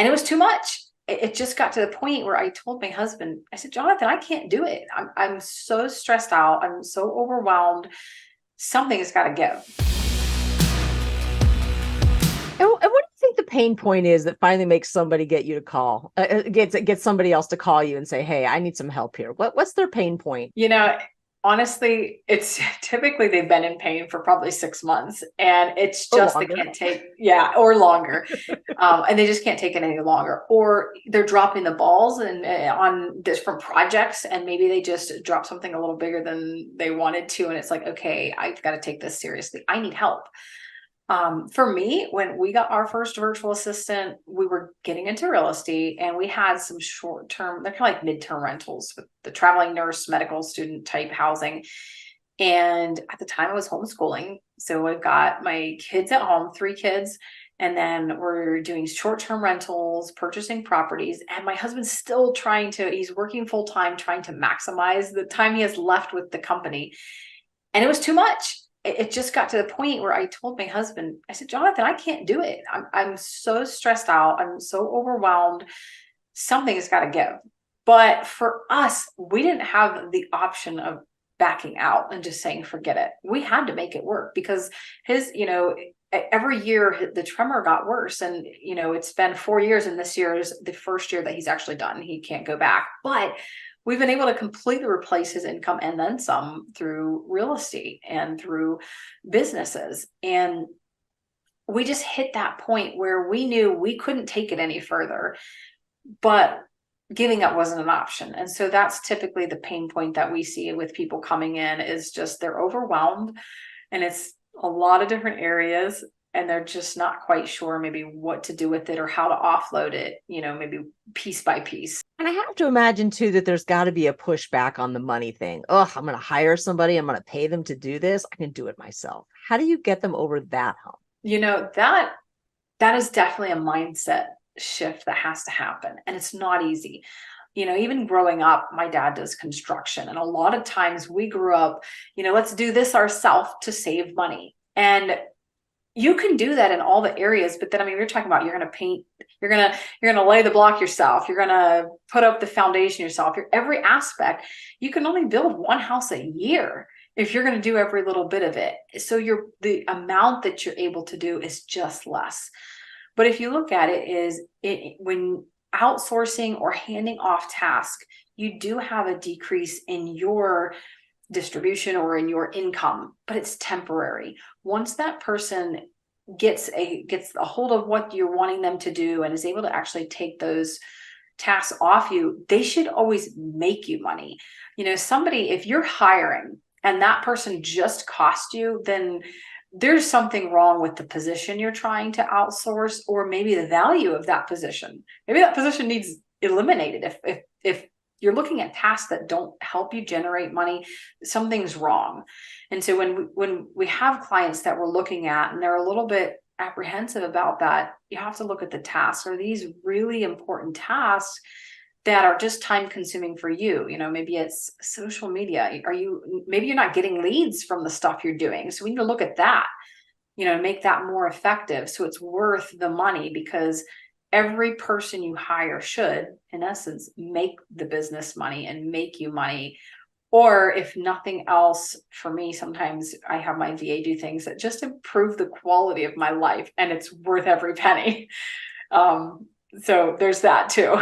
And it was too much. It just got to the point where I told my husband, I said, Jonathan, I can't do it. I'm so stressed out. I'm so overwhelmed. Something has got to give. And what do you think the pain point is that finally makes somebody get you to call, get somebody else to call you and say, "Hey, I need some help here." What's their pain point? You know, honestly, it's typically they've been in pain for probably 6 months, and it's Or just they longer? can't take, yeah, or longer. And they just can't take it any longer, or they're dropping the balls and on different projects, and maybe they just drop something a little bigger than they wanted to, and it's like, okay, I've got to take this seriously. I need help. For me, when we got our first virtual assistant, we were getting into real estate, and we had some short term, they're kind of like midterm rentals with the traveling nurse, medical student type housing. And at the time I was homeschooling. So I've got my kids at home, 3 kids. And then we're doing short-term rentals, purchasing properties. And my husband's still he's working full time, trying to maximize the time he has left with the company. And it was too much. It just got to the point where I told my husband, I said, Jonathan, I can't do it. I'm so stressed out. I'm so overwhelmed. Something has got to give. But for us, we didn't have the option of backing out and just saying, forget it. We had to make it work because every year the tremor got worse. And, it's been 4 years, and this year is the first year that he's actually done. He can't go back. But we've been able to completely replace his income and then some through real estate and through businesses. And we just hit that point where we knew we couldn't take it any further, but giving up wasn't an option. And so that's typically the pain point that we see with people coming in, is just they're overwhelmed, and it's a lot of different areas, and they're just not quite sure maybe what to do with it or how to offload it, maybe piece by piece. And I have to imagine too that there's got to be a pushback on the money thing. Oh, I'm going to hire somebody. I'm going to pay them to do this. I can do it myself. How do you get them over that hump? That is definitely a mindset shift that has to happen, and it's not easy. Even growing up, my dad does construction, and a lot of times we grew up, let's do this ourselves to save money. And you can do that in all the areas, but then, you're talking about, you're going to paint, you're going to lay the block yourself, you're going to put up the foundation yourself, every aspect. You can only build one house a year if you're going to do every little bit of it. So the amount that you're able to do is just less. But if you look at it, when outsourcing or handing off tasks, you do have a decrease in your distribution or in your income, but it's temporary. Once that person gets a hold of what you're wanting them to do and is able to actually take those tasks off you, they should always make you money. Somebody, if you're hiring and that person just cost you, then there's something wrong with the position you're trying to outsource, or maybe the value of that position. Maybe that position needs eliminated. If you're looking at tasks that don't help you generate money, something's wrong. And so when we have clients that we're looking at and they're a little bit apprehensive about that, you have to look at the tasks. Are these really important tasks that are just time consuming for you? Maybe it's social media. Maybe you're not getting leads from the stuff you're doing. So we need to look at that, make that more effective. So it's worth the money, because every person you hire should, in essence, make the business money and make you money. Or if nothing else, for me, sometimes I have my VA do things that just improve the quality of my life, and it's worth every penny. So there's that too.